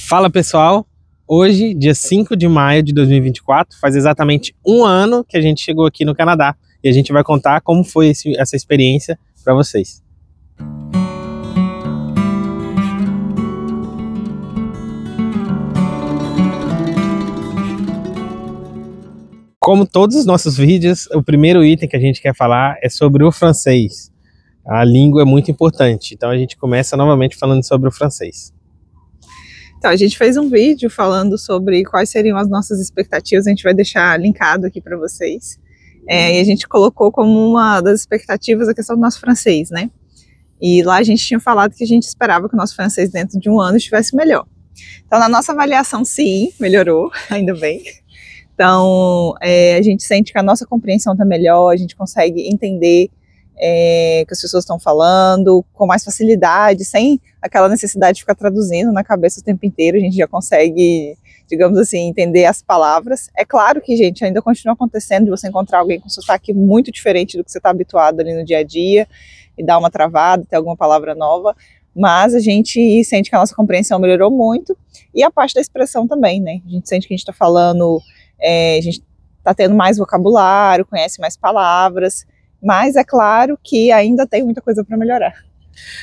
Fala pessoal, hoje, dia 5 de maio de 2024, faz exatamente um ano que a gente chegou aqui no Canadá e a gente vai contar como foi essa experiência para vocês. Como todos os nossos vídeos, o primeiro item que a gente quer falar é sobre o francês. A língua é muito importante, então a gente começa novamente falando sobre o francês. Então, a gente fez um vídeo falando sobre quais seriam as nossas expectativas, a gente vai deixar linkado aqui para vocês. E a gente colocou como uma das expectativas a questão do nosso francês, né? E lá a gente tinha falado que a gente esperava que o nosso francês dentro de um ano estivesse melhor. Então, na nossa avaliação, sim, melhorou, ainda bem. Então, a gente sente que a nossa compreensão está melhor, a gente consegue entender que as pessoas estão falando com mais facilidade, sem aquela necessidade de ficar traduzindo na cabeça o tempo inteiro. A gente já consegue, digamos assim, entender as palavras. É claro que, gente, ainda continua acontecendo de você encontrar alguém com sotaque muito diferente do que você está habituado ali no dia a dia e dar uma travada, ter alguma palavra nova, mas a gente sente que a nossa compreensão melhorou muito e a parte da expressão também, né? A gente sente que a gente está falando, a gente está tendo mais vocabulário, conhece mais palavras, mas é claro que ainda tem muita coisa para melhorar.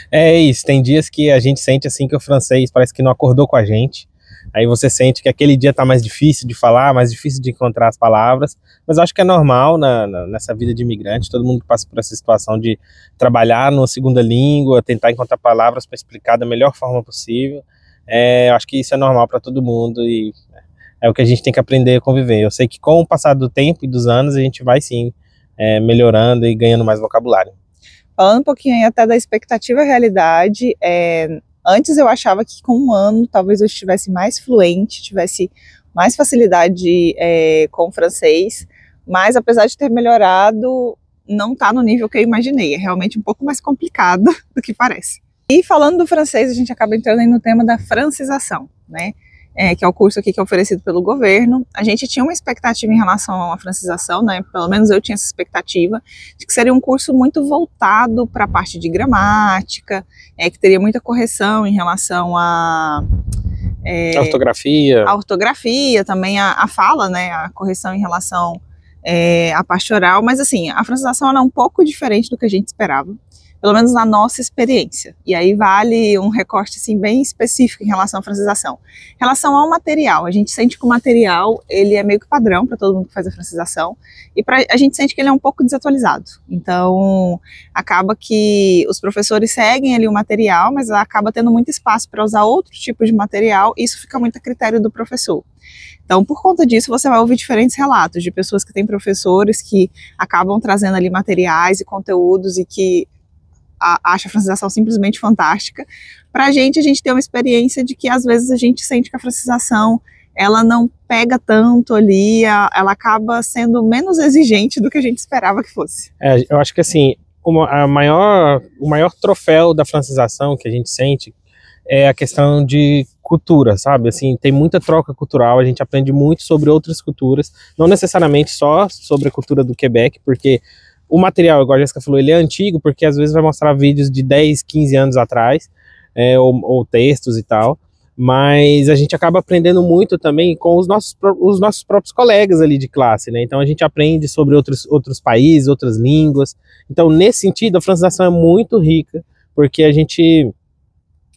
É isso, tem dias que a gente sente assim que o francês parece que não acordou com a gente. Aí você sente que aquele dia tá mais difícil de falar, mais difícil de encontrar as palavras. Mas eu acho que é normal nessa vida de imigrante, todo mundo passa por essa situação de trabalhar numa segunda língua, tentar encontrar palavras para explicar da melhor forma possível. Eu acho que isso é normal para todo mundo e é o que a gente tem que aprender a conviver. Eu sei que com o passar do tempo e dos anos a gente vai sim melhorando e ganhando mais vocabulário. Falando um pouquinho aí até da expectativa e realidade, antes eu achava que com um ano talvez eu estivesse mais fluente, tivesse mais facilidade com o francês, mas apesar de ter melhorado, não está no nível que eu imaginei, é realmente um pouco mais complicado do que parece. E falando do francês, a gente acaba entrando aí no tema da francização, né? Que é o curso aqui que é oferecido pelo governo. A gente tinha uma expectativa em relação à francização, né? Pelo menos eu tinha essa expectativa de que seria um curso muito voltado para a parte de gramática, que teria muita correção em relação a ortografia. A ortografia, também a fala, né? A correção em relação à parte oral. Mas assim, a francização ela é um pouco diferente do que a gente esperava, pelo menos na nossa experiência. E aí vale um recorte assim, bem específico em relação à francização. Em relação ao material, a gente sente que o material ele é meio que padrão para todo mundo que faz a francização, e a gente sente que ele é um pouco desatualizado. Então, acaba que os professores seguem ali o material, mas acaba tendo muito espaço para usar outro tipo de material, e isso fica muito a critério do professor. Então, por conta disso, você vai ouvir diferentes relatos de pessoas que têm professores que acabam trazendo ali materiais e conteúdos e que acha a francização simplesmente fantástica. Pra gente, a gente tem uma experiência de que às vezes a gente sente que a francização ela não pega tanto ali, ela acaba sendo menos exigente do que a gente esperava que fosse. Eu acho que assim, o maior troféu da francização que a gente sente é a questão de cultura, sabe? Assim, tem muita troca cultural, a gente aprende muito sobre outras culturas, não necessariamente só sobre a cultura do Quebec, porque o material, igual a Jéssica falou, ele é antigo, porque às vezes vai mostrar vídeos de 10, 15 anos atrás, ou textos e tal, mas a gente acaba aprendendo muito também com os nossos próprios colegas ali de classe, né? Então a gente aprende sobre outros países, outras línguas. Então nesse sentido a francização é muito rica, porque a gente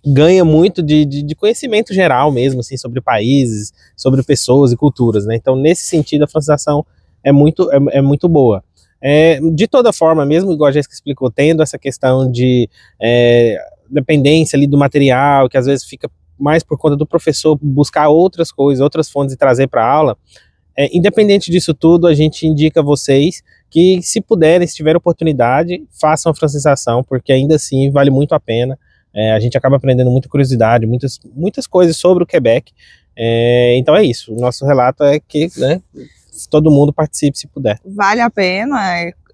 ganha muito de conhecimento geral mesmo, assim, sobre países, sobre pessoas e culturas, né? Então nesse sentido a francização é muito boa. De toda forma, mesmo igual a Jéssica explicou, tendo essa questão de dependência ali do material, que às vezes fica mais por conta do professor buscar outras coisas, outras fontes e trazer para a aula, independente disso tudo, a gente indica a vocês que, se puderem, se tiverem oportunidade, façam a francização, porque ainda assim vale muito a pena. A gente acaba aprendendo muita curiosidade, muitas coisas sobre o Quebec. Então é isso, o nosso relato é que, né, todo mundo participe se puder. Vale a pena,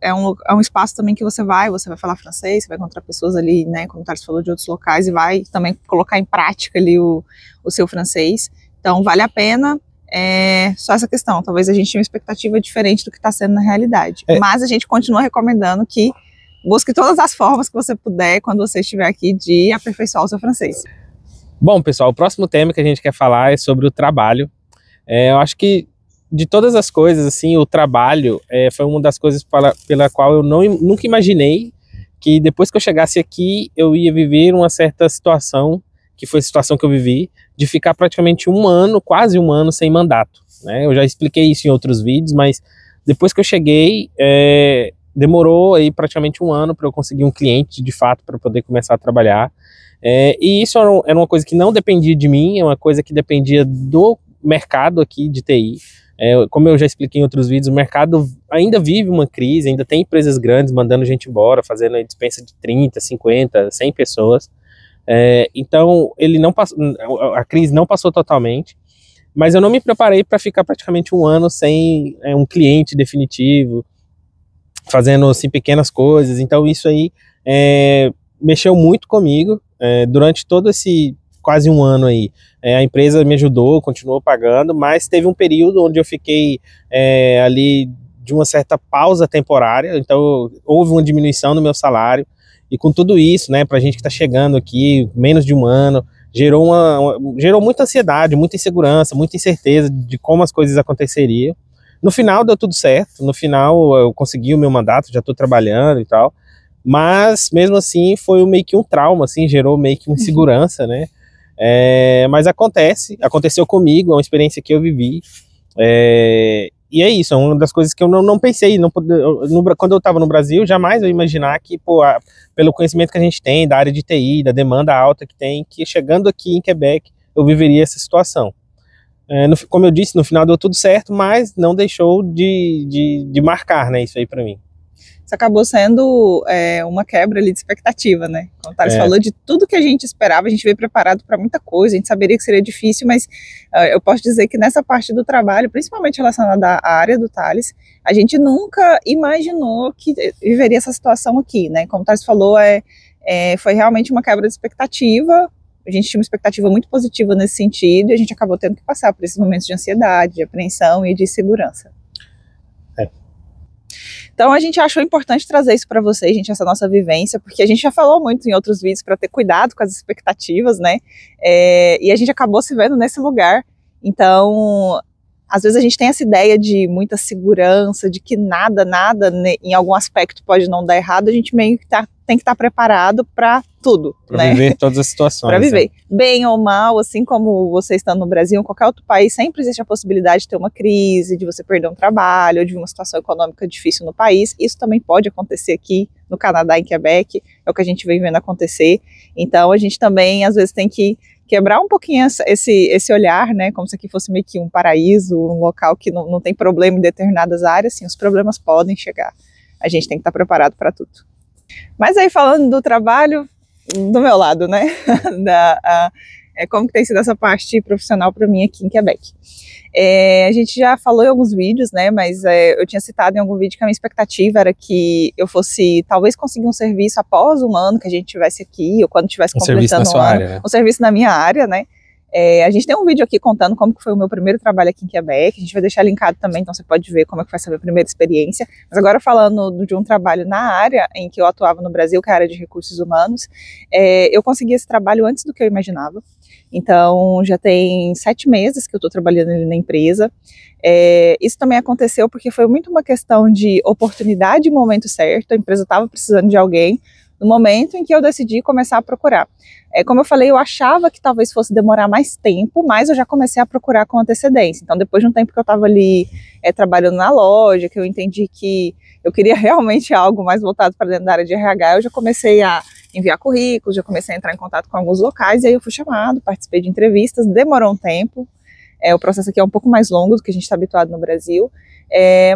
é um espaço também que você vai falar francês, você vai encontrar pessoas ali, né, como o Thales falou, de outros locais, e vai também colocar em prática ali o seu francês. Então vale a pena, só essa questão, talvez a gente tenha uma expectativa diferente do que está sendo na realidade, mas a gente continua recomendando que busque todas as formas que você puder quando você estiver aqui de aperfeiçoar o seu francês. Bom, pessoal, o próximo tema que a gente quer falar é sobre o trabalho. Eu acho que de todas as coisas, assim, o trabalho foi uma das coisas pela qual eu nunca imaginei que depois que eu chegasse aqui eu ia viver uma certa situação, que foi a situação que eu vivi, de ficar praticamente um ano, quase um ano sem mandato, né? Eu já expliquei isso em outros vídeos, mas depois que eu cheguei, demorou aí praticamente um ano para eu conseguir um cliente de fato para poder começar a trabalhar. E isso era uma coisa que não dependia de mim, é uma coisa que dependia do mercado aqui de TI. Como eu já expliquei em outros vídeos, o mercado ainda vive uma crise, ainda tem empresas grandes mandando gente embora, fazendo a dispensa de 30, 50, 100 pessoas. Então, a crise não passou totalmente, mas eu não me preparei para ficar praticamente um ano sem um cliente definitivo, fazendo assim, pequenas coisas. Então, isso aí mexeu muito comigo. Durante todo esse quase um ano aí, a empresa me ajudou, continuou pagando, mas teve um período onde eu fiquei ali de uma certa pausa temporária, então houve uma diminuição no meu salário, e com tudo isso, né, pra gente que tá chegando aqui, menos de um ano, gerou muita ansiedade, muita insegurança, muita incerteza de como as coisas aconteceriam. No final deu tudo certo, no final eu consegui o meu mandato, já tô trabalhando e tal, mas mesmo assim foi meio que um trauma, assim, gerou meio que uma insegurança, né? Mas aconteceu comigo, é uma experiência que eu vivi, e é isso, é uma das coisas que eu não pensei, quando eu estava no Brasil, jamais eu ia imaginar que, pelo conhecimento que a gente tem da área de TI, da demanda alta que tem, que chegando aqui em Quebec, eu viveria essa situação. Como eu disse, no final deu tudo certo, mas não deixou de marcar, né, isso aí para mim. Isso acabou sendo uma quebra ali de expectativa, né? Como o Thales falou, de tudo que a gente esperava, a gente veio preparado para muita coisa, a gente saberia que seria difícil, mas eu posso dizer que nessa parte do trabalho, principalmente relacionada à área do Thales, a gente nunca imaginou que viveria essa situação aqui, né? Como o Thales falou, foi realmente uma quebra de expectativa. A gente tinha uma expectativa muito positiva nesse sentido e a gente acabou tendo que passar por esses momentos de ansiedade, de apreensão e de insegurança. Então a gente achou importante trazer isso para vocês, gente, essa nossa vivência, porque a gente já falou muito em outros vídeos para ter cuidado com as expectativas, né? E a gente acabou se vendo nesse lugar. Então, às vezes a gente tem essa ideia de muita segurança, de que nada, né, em algum aspecto pode não dar errado, a gente meio que tem que estar preparado para tudo, para viver todas as situações. Para viver, bem ou mal, assim como você estando no Brasil, em qualquer outro país, sempre existe a possibilidade de ter uma crise, de você perder um trabalho, ou de uma situação econômica difícil no país. Isso também pode acontecer aqui no Canadá, em Quebec, é o que a gente vem vendo acontecer. Então a gente também, às vezes, tem que quebrar um pouquinho esse olhar, né, como se aqui fosse meio que um paraíso, um local que não tem problema em determinadas áreas. Sim, os problemas podem chegar, a gente tem que estar preparado para tudo. Mas aí, falando do trabalho, do meu lado, né, como que tem sido essa parte profissional para mim aqui em Quebec. A gente já falou em alguns vídeos, né, mas eu tinha citado em algum vídeo que a minha expectativa era que eu fosse, talvez, conseguir um serviço após um ano que a gente tivesse aqui, ou quando tivesse completando um ano, área, né? Um serviço na minha área, né. A gente tem um vídeo aqui contando como que foi o meu primeiro trabalho aqui em Quebec, a gente vai deixar linkado também, então você pode ver como é que foi essa minha primeira experiência. Mas agora falando de um trabalho na área em que eu atuava no Brasil, que é a área de recursos humanos, eu consegui esse trabalho antes do que eu imaginava. Então já tem 7 meses que eu estou trabalhando ali na empresa. Isso também aconteceu porque foi muito uma questão de oportunidade e momento certo. A empresa estava precisando de alguém no momento em que eu decidi começar a procurar. Como eu falei, eu achava que talvez fosse demorar mais tempo, mas eu já comecei a procurar com antecedência. Então, depois de um tempo que eu estava ali trabalhando na loja, que eu entendi que eu queria realmente algo mais voltado para dentro da área de RH, eu já comecei a enviar currículos, já comecei a entrar em contato com alguns locais, e aí eu fui chamado, participei de entrevistas, demorou um tempo. O processo aqui é um pouco mais longo do que a gente está habituado no Brasil,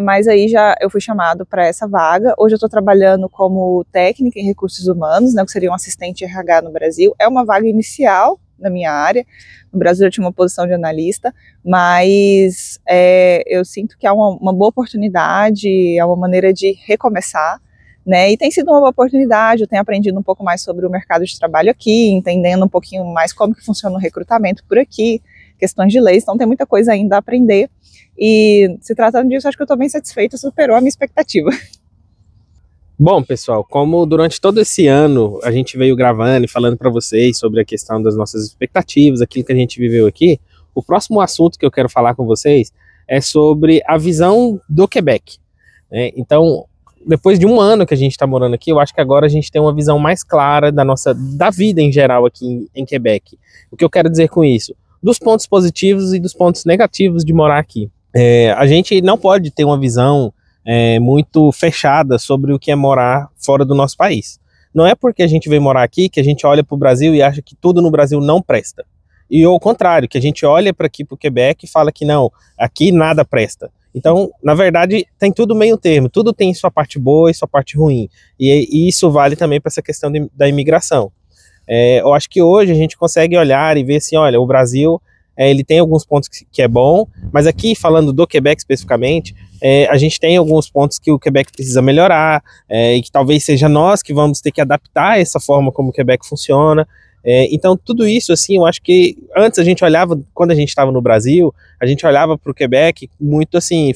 mas aí já eu fui chamado para essa vaga. Hoje eu estou trabalhando como técnica em recursos humanos, né, que seria um assistente RH no Brasil. É uma vaga inicial na minha área. No Brasil eu tinha uma posição de analista, mas eu sinto que é uma boa oportunidade, é uma maneira de recomeçar, né, e tem sido uma boa oportunidade. Eu tenho aprendido um pouco mais sobre o mercado de trabalho aqui, entendendo um pouquinho mais como que funciona o recrutamento por aqui, questões de leis, então tem muita coisa ainda a aprender, e se tratando disso, acho que eu estou bem satisfeita, superou a minha expectativa. Bom, pessoal, como durante todo esse ano a gente veio gravando e falando para vocês sobre a questão das nossas expectativas, aquilo que a gente viveu aqui, o próximo assunto que eu quero falar com vocês é sobre a visão do Quebec, né? Então, depois de um ano que a gente está morando aqui, eu acho que agora a gente tem uma visão mais clara da vida em geral aqui em Quebec. O que eu quero dizer com isso? Dos pontos positivos e dos pontos negativos de morar aqui. A gente não pode ter uma visão muito fechada sobre o que é morar fora do nosso país. Não é porque a gente vem morar aqui que a gente olha para o Brasil e acha que tudo no Brasil não presta. E ao contrário, que a gente olha para aqui, para o Quebec, e fala que não, aqui nada presta. Então, na verdade, tem tudo meio termo, tudo tem sua parte boa e sua parte ruim. E isso vale também para essa questão da imigração. Eu acho que hoje a gente consegue olhar e ver assim, olha, o Brasil, ele tem alguns pontos que é bom, mas aqui, falando do Quebec especificamente, a gente tem alguns pontos que o Quebec precisa melhorar, e que talvez seja nós que vamos ter que adaptar essa forma como o Quebec funciona. Então, tudo isso, assim, eu acho que antes a gente olhava, quando a gente estava no Brasil, a gente olhava para o Quebec muito assim,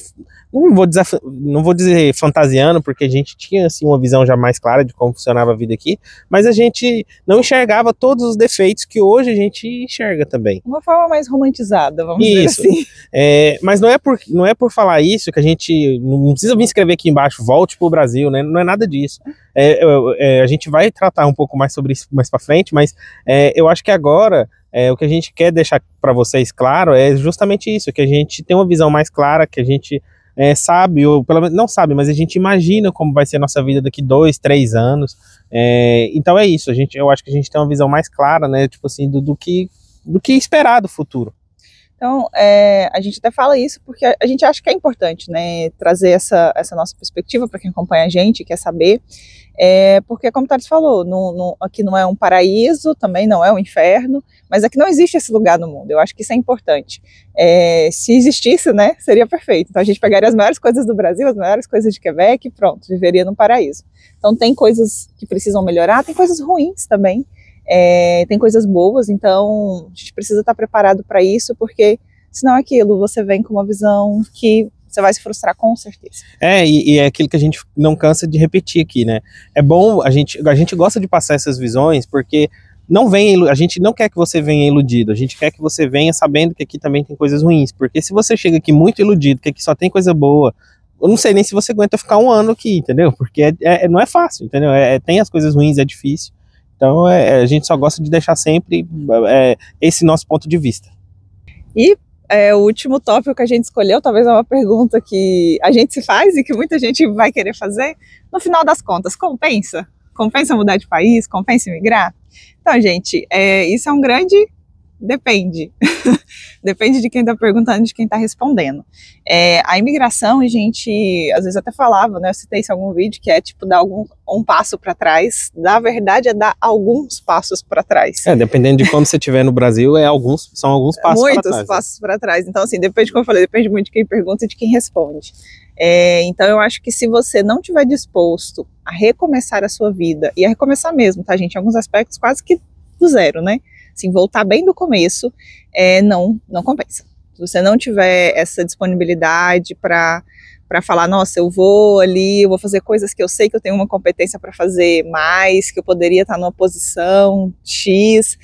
não vou dizer fantasiando, porque a gente tinha assim, uma visão já mais clara de como funcionava a vida aqui, mas a gente não enxergava todos os defeitos que hoje a gente enxerga também. Uma forma mais romantizada, vamos dizer assim. Mas não é por falar isso que a gente não precisa vir escrever aqui embaixo, volte para o Brasil, né? Não é nada disso. A gente vai tratar um pouco mais sobre isso mais para frente, mas eu acho que agora o que a gente quer deixar para vocês claro é justamente isso, que a gente tem uma visão mais clara, que a gente sabe, ou pelo menos não sabe, mas a gente imagina como vai ser a nossa vida daqui 2, 3 anos. Então é isso, eu acho que a gente tem uma visão mais clara, né, tipo assim, do que esperar do futuro. Então, a gente até fala isso porque a gente acha que é importante, né, trazer essa nossa perspectiva para quem acompanha a gente, quer saber, porque, como o Thales falou, aqui não é um paraíso, também não é um inferno, mas aqui não existe esse lugar no mundo. Eu acho que isso é importante. Se existisse, né, seria perfeito. Então a gente pegaria as maiores coisas do Brasil, as maiores coisas de Quebec e pronto, viveria num paraíso. Então tem coisas que precisam melhorar, tem coisas ruins também, tem coisas boas, então a gente precisa estar preparado para isso, porque senão aquilo, você vem com uma visão que você vai se frustrar com certeza. E é aquilo que a gente não cansa de repetir aqui, né? É bom, a gente gosta de passar essas visões, porque a gente não quer que você venha iludido, a gente quer que você venha sabendo que aqui também tem coisas ruins, porque se você chega aqui muito iludido, que aqui só tem coisa boa, eu não sei nem se você aguenta ficar um ano aqui, entendeu? Porque não é fácil, entendeu? Tem as coisas ruins, é difícil. Então a gente só gosta de deixar sempre esse nosso ponto de vista. E o último tópico que a gente escolheu, talvez é uma pergunta que a gente se faz e que muita gente vai querer fazer. No final das contas, compensa? Compensa mudar de país? Compensa imigrar? Então, gente, isso é um grande depende. Depende de quem está perguntando, de quem está respondendo. A imigração, a gente às vezes até falava, né? Eu citei isso em algum vídeo, que é tipo dar um passo para trás. Na verdade, é dar alguns passos para trás. Dependendo de como você estiver no Brasil, são alguns passos para trás. Muitos passos para trás. Então, assim, depende, como eu falei, depende muito de quem pergunta e de quem responde. Então, eu acho que se você não estiver disposto a recomeçar a sua vida, e a recomeçar mesmo, tá, gente? Em alguns aspectos, quase que do zero, né? Assim, voltar bem do começo, não compensa. Se você não tiver essa disponibilidade para falar, nossa, eu vou fazer coisas que eu sei que eu tenho uma competência para fazer mais, que eu poderia estar numa posição X,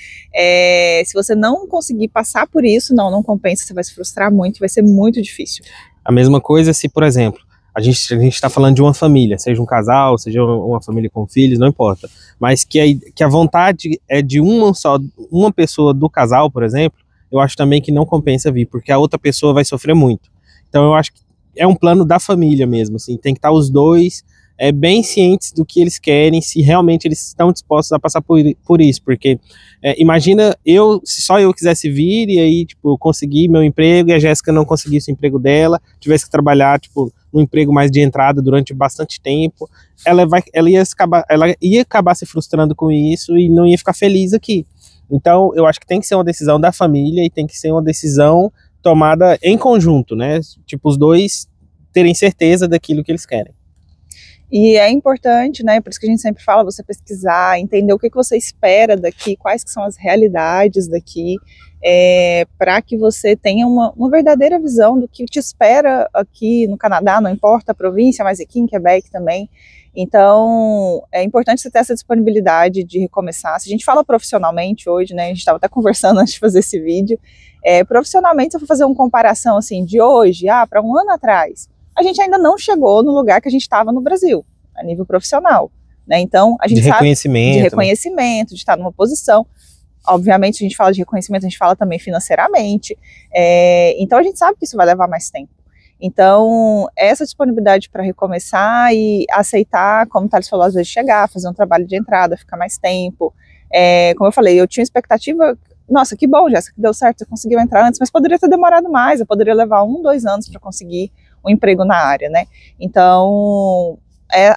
se você não conseguir passar por isso, não compensa, você vai se frustrar muito, vai ser muito difícil. A mesma coisa se, por exemplo, a gente está falando de uma família, seja um casal, seja uma família com filhos, não importa, mas que a vontade é de uma pessoa do casal, por exemplo, eu acho também que não compensa vir, porque a outra pessoa vai sofrer muito. Então eu acho que é um plano da família mesmo, assim, tem que estar os dois bem cientes do que eles querem, se realmente eles estão dispostos a passar por isso, porque imagina se só eu quisesse vir e aí, tipo, eu consegui meu emprego e a Jéssica não conseguisse o emprego dela, tivesse que trabalhar, tipo, num emprego mais de entrada durante bastante tempo, ela ia acabar se frustrando com isso e não ia ficar feliz aqui. Então, eu acho que tem que ser uma decisão da família e tem que ser uma decisão tomada em conjunto, né? Tipo, os dois terem certeza daquilo que eles querem. E é importante, né, por isso que a gente sempre fala, você pesquisar, entender o que você espera daqui, quais que são as realidades daqui, para que você tenha uma verdadeira visão do que te espera aqui no Canadá, não importa a província, mas aqui em Quebec também. Então, é importante você ter essa disponibilidade de recomeçar. Se a gente fala profissionalmente hoje, né, a gente estava até conversando antes de fazer esse vídeo, profissionalmente, se eu for fazer uma comparação assim, de hoje para um ano atrás, a gente ainda não chegou no lugar que a gente estava no Brasil, a nível profissional, né? Então, a gente sabe de reconhecimento, de estar numa posição. Obviamente, a gente fala de reconhecimento, a gente fala também financeiramente. Então, a gente sabe que isso vai levar mais tempo. Então, essa disponibilidade para recomeçar e aceitar, como o Thales falou, às vezes chegar, fazer um trabalho de entrada, ficar mais tempo. Como eu falei, eu tinha expectativa, nossa, que bom, Jéssica, que deu certo, você conseguiu entrar antes, mas poderia ter demorado mais, eu poderia levar 1, 2 anos para conseguir um emprego na área, né? Então,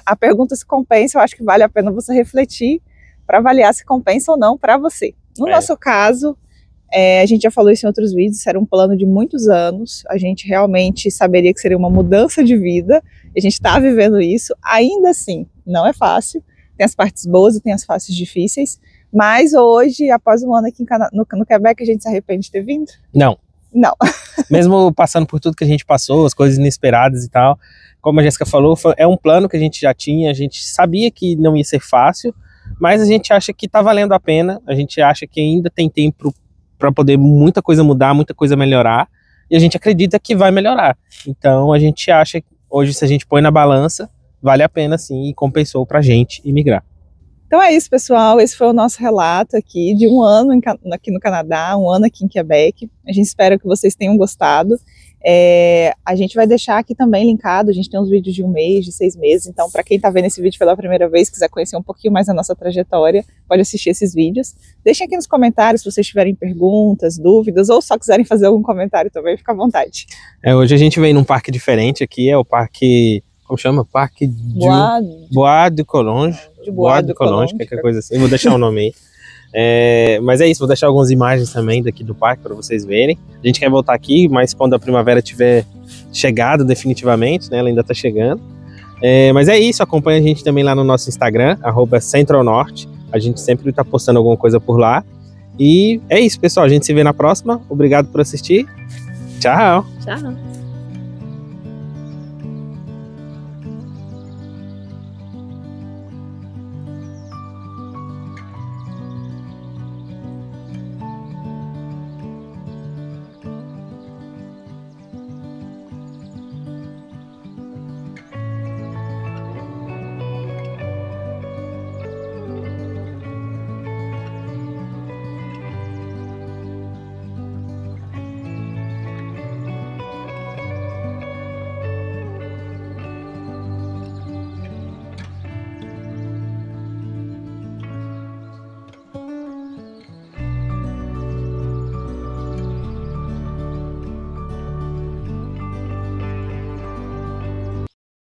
a pergunta se compensa, eu acho que vale a pena você refletir para avaliar se compensa ou não para você. No nosso caso, a gente já falou isso em outros vídeos, isso era um plano de muitos anos, a gente realmente saberia que seria uma mudança de vida, a gente está vivendo isso, ainda assim, não é fácil, tem as partes boas e tem as partes difíceis, mas hoje, após um ano aqui no Quebec, a gente se arrepende de ter vindo? Não. Não. Mesmo passando por tudo que a gente passou, as coisas inesperadas e tal, como a Jéssica falou, é um plano que a gente já tinha, a gente sabia que não ia ser fácil, mas a gente acha que tá valendo a pena, a gente acha que ainda tem tempo para poder muita coisa mudar, muita coisa melhorar, e a gente acredita que vai melhorar. Então a gente acha que hoje, se a gente põe na balança, vale a pena sim, e compensou pra gente imigrar. Então é isso, pessoal, esse foi o nosso relato aqui de um ano aqui no Canadá, um ano aqui em Quebec. A gente espera que vocês tenham gostado. A gente vai deixar aqui também linkado, a gente tem uns vídeos de 1 mês, de 6 meses, então para quem está vendo esse vídeo pela primeira vez, quiser conhecer um pouquinho mais da nossa trajetória, pode assistir esses vídeos. Deixem aqui nos comentários se vocês tiverem perguntas, dúvidas, ou só quiserem fazer algum comentário também, fica à vontade. Hoje a gente vem num parque diferente aqui, é o parque, como chama? Parque Bois de Collonges. Bois de Collonges, qualquer coisa assim, vou deixar o nome aí. Mas é isso, vou deixar algumas imagens também daqui do parque para vocês verem. A gente quer voltar aqui, mas quando a primavera tiver chegado definitivamente, né, ela ainda tá chegando. Mas é isso, acompanha a gente também lá no nosso Instagram, @CentralNorte. A gente sempre tá postando alguma coisa por lá. E é isso, pessoal, a gente se vê na próxima. Obrigado por assistir. Tchau! Tchau!